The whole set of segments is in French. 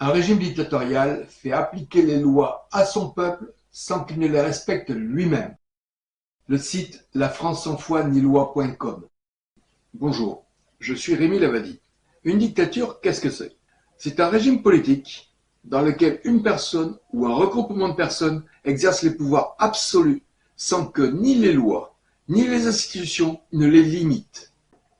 Un régime dictatorial fait appliquer les lois à son peuple sans qu'il ne les respecte lui-même. Le site lafrancesansfoi-ni-loi.com. Bonjour, je suis Rémi Lavadi. Une dictature, qu'est-ce que c'est? C'est un régime politique dans lequel une personne ou un regroupement de personnes exerce les pouvoirs absolus sans que ni les lois ni les institutions ne les limitent.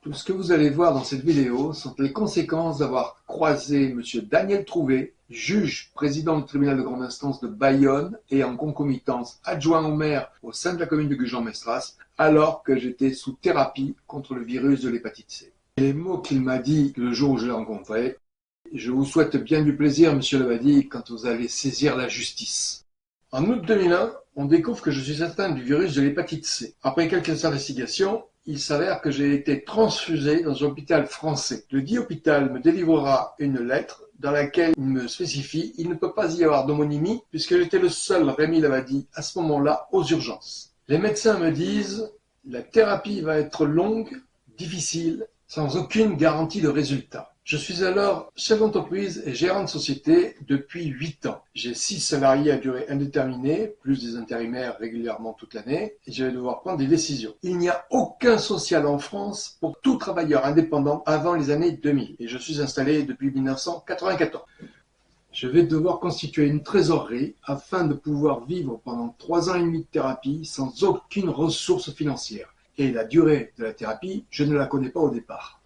Tout ce que vous allez voir dans cette vidéo sont les conséquences d'avoir croisé M. Daniel Trouvé, juge président du tribunal de grande instance de Bayonne et en concomitance adjoint au maire au sein de la commune de Gujan-Mestras, alors que j'étais sous thérapie contre le virus de l'hépatite C. Les mots qu'il m'a dit le jour où je l'ai rencontré: je vous souhaite bien du plaisir, M. Lavadi, quand vous allez saisir la justice. En août 2001, on découvre que je suis atteint du virus de l'hépatite C. Après quelques investigations, il s'avère que j'ai été transfusé dans un hôpital français. Le dit hôpital me délivrera une lettre dans laquelle il me spécifie qu'il ne peut pas y avoir d'homonymie puisque j'étais le seul Rémi Lavadi à ce moment-là aux urgences. Les médecins me disent: la thérapie va être longue, difficile, sans aucune garantie de résultat. Je suis alors chef d'entreprise et gérant de société depuis 8 ans. J'ai 6 salariés à durée indéterminée, plus des intérimaires régulièrement toute l'année, et je vais devoir prendre des décisions. Il n'y a aucun social en France pour tout travailleur indépendant avant les années 2000, et je suis installé depuis 1994. Je vais devoir constituer une trésorerie afin de pouvoir vivre pendant 3 ans et demi de thérapie sans aucune ressource financière. Et la durée de la thérapie, je ne la connais pas au départ.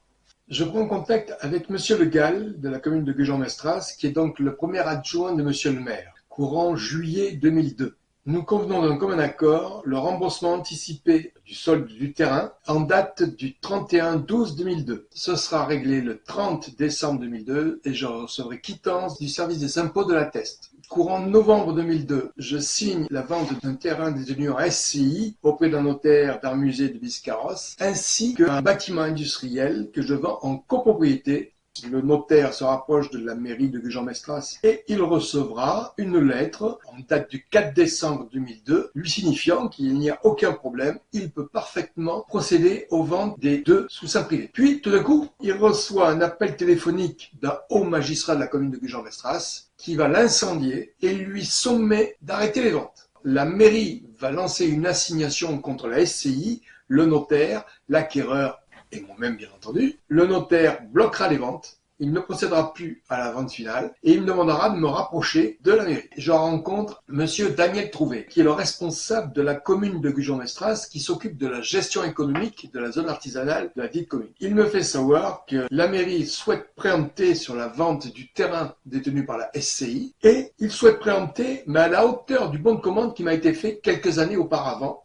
Je prends contact avec Monsieur Le Gall de la commune de Gujan-Mestras, qui est donc le premier adjoint de Monsieur le maire, courant juillet 2002. Nous convenons d'un commun accord le remboursement anticipé du solde du terrain en date du 31/12/2002. Ce sera réglé le 30 décembre 2002 et je recevrai quittance du service des impôts de la Teste. Courant novembre 2002, je signe la vente d'un terrain détenu en SCI auprès d'un notaire d'un musée de Biscarrosse, ainsi qu'un bâtiment industriel que je vends en copropriété. Le notaire se rapproche de la mairie de Gujan-Mestras et il recevra une lettre en date du 4 décembre 2002 lui signifiant qu'il n'y a aucun problème, il peut parfaitement procéder aux ventes des 2 sous-seins privés. Puis, tout d'un coup, il reçoit un appel téléphonique d'un haut magistrat de la commune de Gujan-Mestras qui va l'incendier et lui sommer d'arrêter les ventes. La mairie va lancer une assignation contre la SCI, le notaire, l'acquéreur et moi-même bien entendu. Le notaire bloquera les ventes, il ne procédera plus à la vente finale et il me demandera de me rapprocher de la mairie. Je rencontre Monsieur Daniel Trouvé, qui est le responsable de la commune de Gujan-Mestras, qui s'occupe de la gestion économique de la zone artisanale de la dite commune. Il me fait savoir que la mairie souhaite préempter sur la vente du terrain détenu par la SCI et il souhaite préempter, mais à la hauteur du bon de commande qui m'a été fait quelques années auparavant.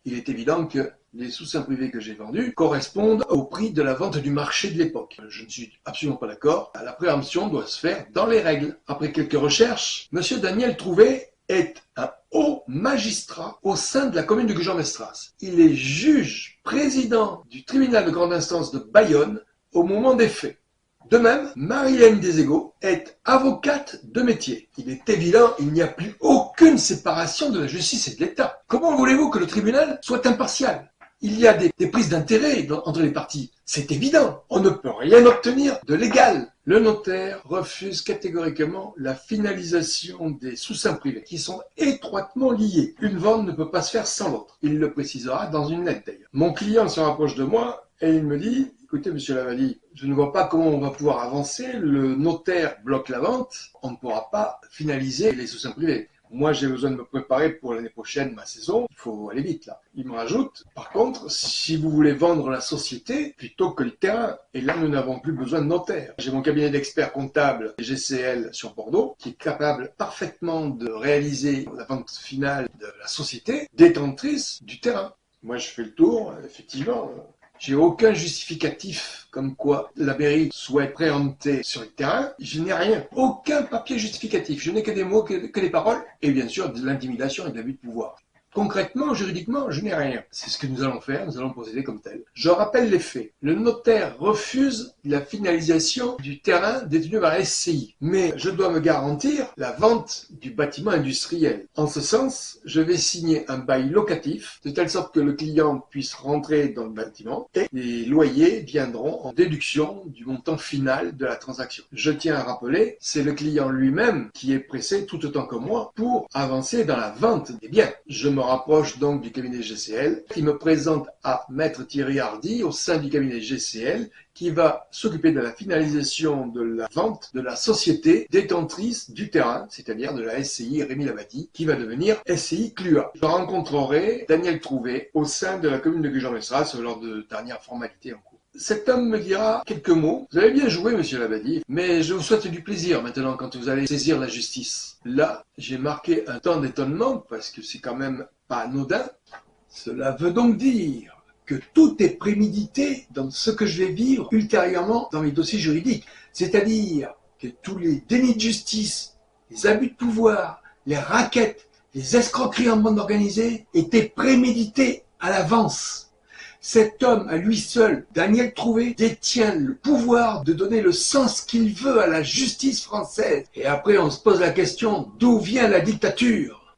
Il est évident que les sous-seins privés que j'ai vendus correspondent au prix de la vente du marché de l'époque. Je ne suis absolument pas d'accord. La préemption doit se faire dans les règles. Après quelques recherches, Monsieur Daniel Trouvé est un haut magistrat au sein de la commune de Gujan-Mestras. Il est juge président du tribunal de grande instance de Bayonne au moment des faits. De même, Marie-Hélène Deségaux est avocate de métier. Il est évident, il n'y a plus aucune séparation de la justice et de l'État. Comment voulez-vous que le tribunal soit impartial? Il y a des prises d'intérêt entre les parties. C'est évident. On ne peut rien obtenir de légal. Le notaire refuse catégoriquement la finalisation des sous-seins privés, qui sont étroitement liés. Une vente ne peut pas se faire sans l'autre. Il le précisera dans une lettre d'ailleurs. Mon client se rapproche de moi et il me dit: écoutez, Monsieur Lavadi, je ne vois pas comment on va pouvoir avancer. Le notaire bloque la vente. On ne pourra pas finaliser les sous-seins privés. Moi, j'ai besoin de me préparer pour l'année prochaine, ma saison. Il faut aller vite, là. Il me rajoute: par contre, si vous voulez vendre la société plutôt que le terrain, et là, nous n'avons plus besoin de notaire. J'ai mon cabinet d'experts comptables GCL sur Bordeaux, qui est capable parfaitement de réaliser la vente finale de la société détentrice du terrain. Moi, je fais le tour, effectivement. J'ai aucun justificatif comme quoi la mairie souhaite préempter sur le terrain. Je n'ai rien. Aucun papier justificatif. Je n'ai que des mots, que des paroles. Et bien sûr, de l'intimidation et de l'abus de pouvoir. Concrètement, juridiquement, je n'ai rien. C'est ce que nous allons faire, nous allons procéder comme tel. Je rappelle les faits. Le notaire refuse la finalisation du terrain détenu par la SCI. Mais je dois me garantir la vente du bâtiment industriel. En ce sens, je vais signer un bail locatif, de telle sorte que le client puisse rentrer dans le bâtiment et les loyers viendront en déduction du montant final de la transaction. Je tiens à rappeler, c'est le client lui-même qui est pressé tout autant que moi pour avancer dans la vente des biens. Je me rapproche donc du cabinet GCL qui me présente à Maître Thierry Hardy au sein du cabinet GCL qui va s'occuper de la finalisation de la vente de la société détentrice du terrain, c'est-à-dire de la SCI Rémy Lavati, qui va devenir SCI CLUA. Je rencontrerai Daniel Trouvé au sein de la commune de Gujan-Mestras lors de dernières formalités en cours. Cet homme me dira quelques mots. Vous avez bien joué, monsieur Lavati, mais je vous souhaite du plaisir maintenant quand vous allez saisir la justice. Là, j'ai marqué un temps d'étonnement parce que c'est quand même pas anodin. Cela veut donc dire que tout est prémédité dans ce que je vais vivre ultérieurement dans mes dossiers juridiques. C'est-à-dire que tous les dénis de justice, les abus de pouvoir, les rackets, les escroqueries en bande organisée étaient prémédités à l'avance. Cet homme, à lui seul, Daniel Trouvé, détient le pouvoir de donner le sens qu'il veut à la justice française. Et après, on se pose la question, d'où vient la dictature?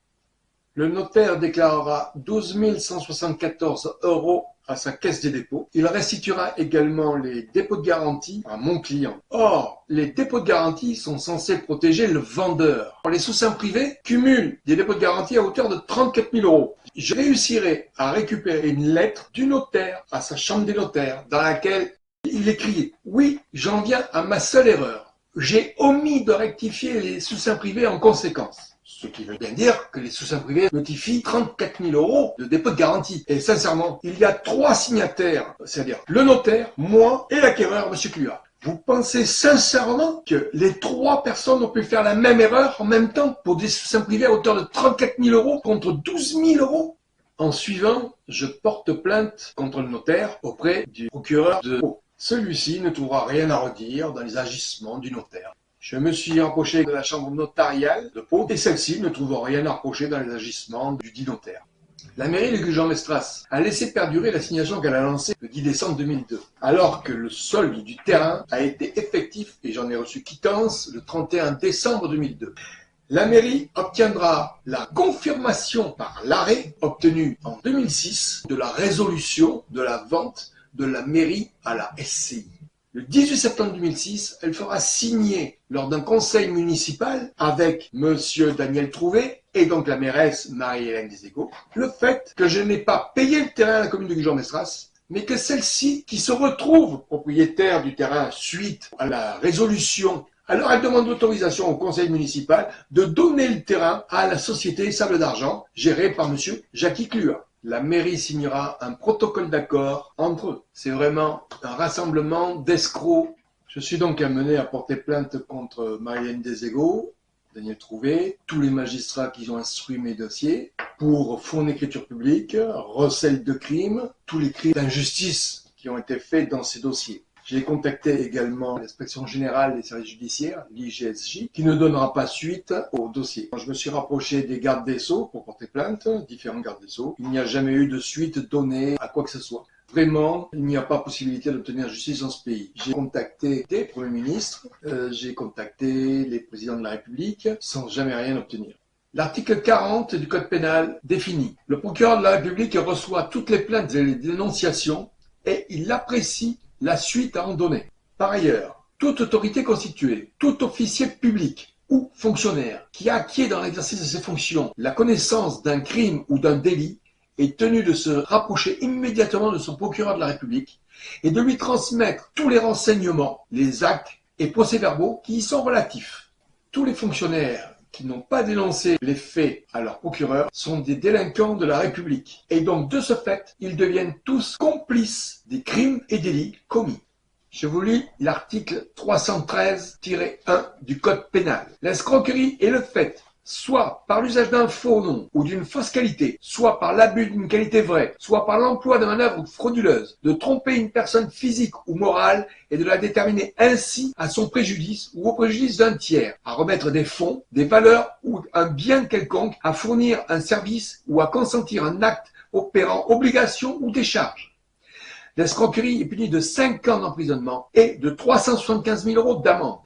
Le notaire déclarera 12 174 € à sa caisse des dépôts. Il restituera également les dépôts de garantie à mon client. Or, les dépôts de garantie sont censés protéger le vendeur. Les sous-seins privés cumulent des dépôts de garantie à hauteur de 34 000 €. Je réussirai à récupérer une lettre du notaire à sa chambre des notaires dans laquelle il écrit « Oui, j'en viens à ma seule erreur. J'ai omis de rectifier les sous-seins privés en conséquence. » Ce qui veut bien dire que les sous-seins privés notifient 34 000 € de dépôt de garantie. Et sincèrement, il y a 3 signataires, c'est-à-dire le notaire, moi et l'acquéreur, M. Clua. Vous pensez sincèrement que les 3 personnes ont pu faire la même erreur en même temps pour des sous-seins privés à hauteur de 34 000 € contre 12 000 €? En suivant, je porte plainte contre le notaire auprès du procureur de Pau. Celui-ci ne trouvera rien à redire dans les agissements du notaire. Je me suis rapproché de la chambre notariale de Pau et celle-ci ne trouve rien à reprocher dans les agissements du dit notaire. La mairie de Gujan-Mestras a laissé perdurer l'assignation qu'elle a lancée le 10 décembre 2002, alors que le solde du terrain a été effectif et j'en ai reçu quittance le 31 décembre 2002. La mairie obtiendra la confirmation par l'arrêt obtenu en 2006 de la résolution de la vente de la mairie à la SCI. Le 18 septembre 2006, elle fera signer lors d'un conseil municipal avec monsieur Daniel Trouvé et donc la mairesse Marie-Hélène Deségaux, le fait que je n'ai pas payé le terrain à la commune de Gujan-Mestras, mais que celle-ci, qui se retrouve propriétaire du terrain suite à la résolution, alors elle demande l'autorisation au conseil municipal de donner le terrain à la société Sable d'Argent, gérée par monsieur Jackie Clua. La mairie signera un protocole d'accord entre eux. C'est vraiment un rassemblement d'escrocs. Je suis donc amené à porter plainte contre Marie-Hélène Deségaux, Daniel Trouvé, tous les magistrats qui ont instruit mes dossiers pour faux en écriture publique, recel de crimes, tous les crimes d'injustice qui ont été faits dans ces dossiers. J'ai contacté également l'inspection générale des services judiciaires, l'IGSJ, qui ne donnera pas suite au dossier. Je me suis rapproché des gardes des Sceaux pour porter plainte, différents gardes des Sceaux. Il n'y a jamais eu de suite donnée à quoi que ce soit. Vraiment, il n'y a pas possibilité d'obtenir justice dans ce pays. J'ai contacté des premiers ministres, j'ai contacté les présidents de la République, sans jamais rien obtenir. L'article 40 du Code pénal définit: le procureur de la République reçoit toutes les plaintes et les dénonciations et il apprécie la suite à en donner. Par ailleurs, toute autorité constituée, tout officier public ou fonctionnaire qui acquiert dans l'exercice de ses fonctions la connaissance d'un crime ou d'un délit est tenu de se rapprocher immédiatement de son procureur de la République et de lui transmettre tous les renseignements, les actes et procès-verbaux qui y sont relatifs. Tous les fonctionnaires qui n'ont pas dénoncé les faits à leur procureur sont des délinquants de la République. Et donc, de ce fait, ils deviennent tous complices des crimes et délits commis. Je vous lis l'article 313-1 du Code pénal. L'escroquerie est le fait, soit par l'usage d'un faux nom ou d'une fausse qualité, soit par l'abus d'une qualité vraie, soit par l'emploi de manœuvres frauduleuses, de tromper une personne physique ou morale et de la déterminer ainsi à son préjudice ou au préjudice d'un tiers, à remettre des fonds, des valeurs ou un bien quelconque, à fournir un service ou à consentir un acte opérant obligation ou décharge. L'escroquerie est punie de 5 ans d'emprisonnement et de 375 000 € d'amende.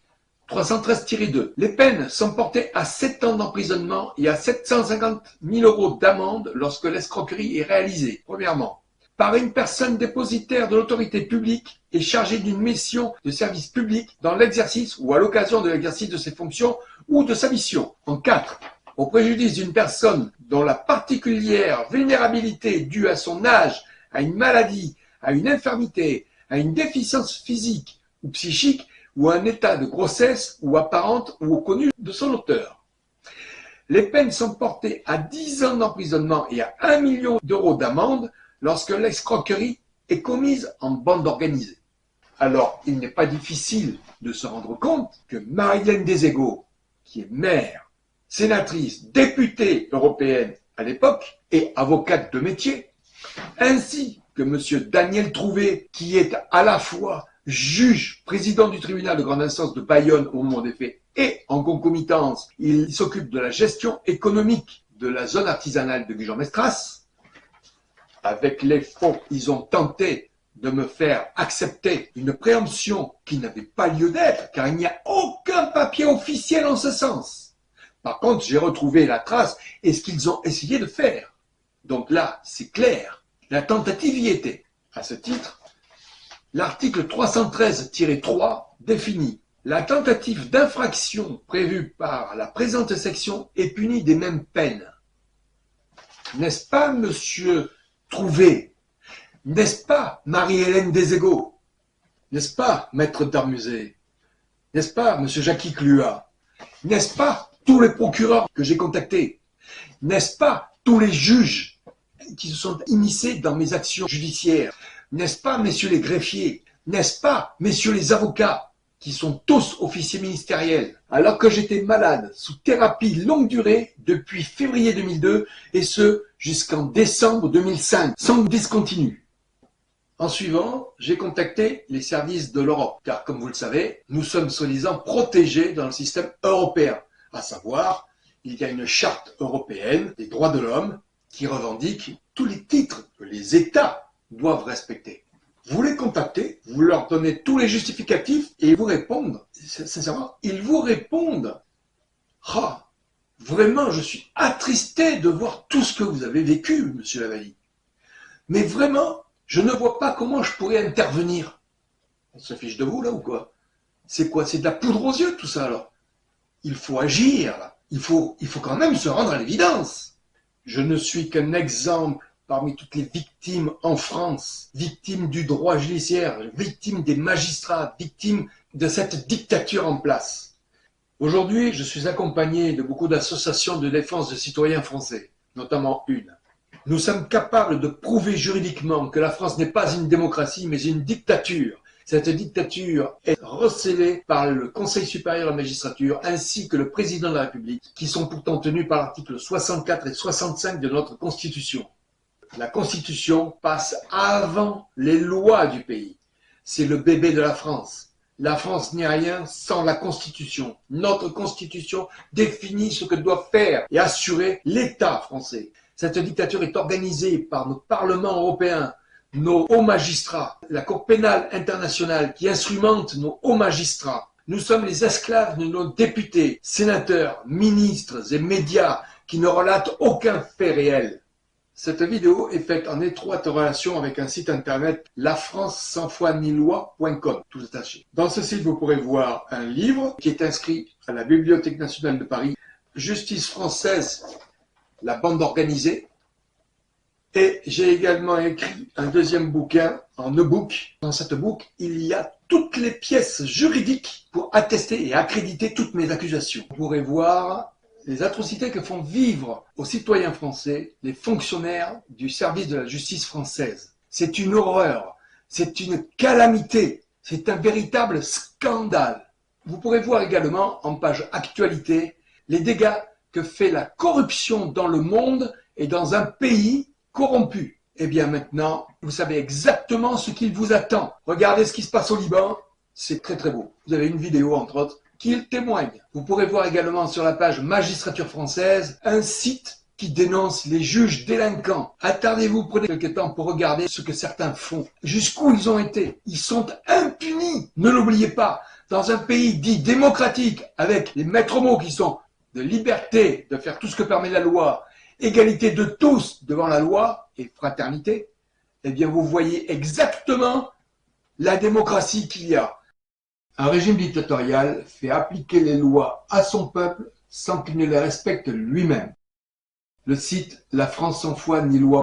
313-2. Les peines sont portées à 7 ans d'emprisonnement et à 750 000 € d'amende lorsque l'escroquerie est réalisée. Premièrement, par une personne dépositaire de l'autorité publique et chargée d'une mission de service public dans l'exercice ou à l'occasion de l'exercice de ses fonctions ou de sa mission. En 4. Au préjudice d'une personne dont la particulière vulnérabilité due à son âge, à une maladie, à une infirmité, à une déficience physique ou psychique, ou un état de grossesse ou apparente ou connu de son auteur. Les peines sont portées à 10 ans d'emprisonnement et à 1 million d'euros d'amende lorsque l'escroquerie est commise en bande organisée. Alors, il n'est pas difficile de se rendre compte que Marie-Hélène Déségaux, qui est maire, sénatrice, députée européenne à l'époque et avocate de métier, ainsi que M. Daniel Trouvé, qui est à la fois juge, président du tribunal de grande instance de Bayonne au moment des faits, et en concomitance, il s'occupe de la gestion économique de la zone artisanale de Gujan-Mestras. Avec les fonds, ils ont tenté de me faire accepter une préemption qui n'avait pas lieu d'être, car il n'y a aucun papier officiel en ce sens. Par contre, j'ai retrouvé la trace et ce qu'ils ont essayé de faire. Donc là, c'est clair, la tentative y était. À ce titre, l'article 313-3 définit la tentative d'infraction prévue par la présente section est punie des mêmes peines. N'est-ce pas, monsieur Trouvé? N'est-ce pas, Marie-Hélène Déségaux? N'est-ce pas, maître Darmusé? N'est-ce pas, monsieur Jackie Clua? N'est-ce pas, tous les procureurs que j'ai contactés? N'est-ce pas, tous les juges qui se sont immiscés dans mes actions judiciaires? N'est-ce pas, messieurs les greffiers? N'est-ce pas, messieurs les avocats, qui sont tous officiers ministériels, alors que j'étais malade, sous thérapie longue durée, depuis février 2002, et ce, jusqu'en décembre 2005, sans discontinu. En suivant, j'ai contacté les services de l'Europe, car comme vous le savez, nous sommes soi-disant protégés dans le système européen, à savoir, il y a une charte européenne des droits de l'homme qui revendique tous les titres que les États doivent respecter. Vous les contactez, vous leur donnez tous les justificatifs et ils vous répondent. Sincèrement, ils vous répondent. Ah, vraiment, je suis attristé de voir tout ce que vous avez vécu, monsieur Lavallie. Mais vraiment, je ne vois pas comment je pourrais intervenir. On se fiche de vous, là, ou quoi? C'est quoi? C'est de la poudre aux yeux, tout ça, alors? Il faut agir, là. Il faut quand même se rendre à l'évidence. Je ne suis qu'un exemple parmi toutes les victimes en France, victimes du droit judiciaire, victimes des magistrats, victimes de cette dictature en place. Aujourd'hui, je suis accompagné de beaucoup d'associations de défense de citoyens français, notamment une. Nous sommes capables de prouver juridiquement que la France n'est pas une démocratie, mais une dictature. Cette dictature est recélée par le Conseil supérieur de la magistrature ainsi que le président de la République, qui sont pourtant tenus par l'article 64 et 65 de notre Constitution. La Constitution passe avant les lois du pays. C'est le bébé de la France. La France n'est rien sans la Constitution. Notre Constitution définit ce que doit faire et assurer l'État français. Cette dictature est organisée par nos parlements européens, nos hauts magistrats, la Cour pénale internationale qui instrumente nos hauts magistrats. Nous sommes les esclaves de nos députés, sénateurs, ministres et médias qui ne relatent aucun fait réel. Cette vidéo est faite en étroite relation avec un site internet lafrance-sans-foi-ni-loi.com, tout attaché. Dans ce site, vous pourrez voir un livre qui est inscrit à la Bibliothèque nationale de Paris, Justice française, la bande organisée. Et j'ai également écrit un deuxième bouquin en e-book. Dans cette book, il y a toutes les pièces juridiques pour attester et accréditer toutes mes accusations. Vous pourrez voir les atrocités que font vivre aux citoyens français les fonctionnaires du service de la justice française. C'est une horreur, c'est une calamité, c'est un véritable scandale. Vous pourrez voir également en page actualité les dégâts que fait la corruption dans le monde et dans un pays corrompu. Eh bien maintenant, vous savez exactement ce qu'il vous attend. Regardez ce qui se passe au Liban, c'est très beau. Vous avez une vidéo entre autres qui le témoigne. Vous pourrez voir également sur la page Magistrature française un site qui dénonce les juges délinquants. Attardez-vous, prenez quelques temps pour regarder ce que certains font. Jusqu'où ils ont été. Ils sont impunis. Ne l'oubliez pas, dans un pays dit démocratique, avec les maîtres mots qui sont de liberté, de faire tout ce que permet la loi, égalité de tous devant la loi et fraternité, eh bien vous voyez exactement la démocratie qu'il y a. Un régime dictatorial fait appliquer les lois à son peuple sans qu'il ne les respecte lui-même. Le site La France sans foi ni loi.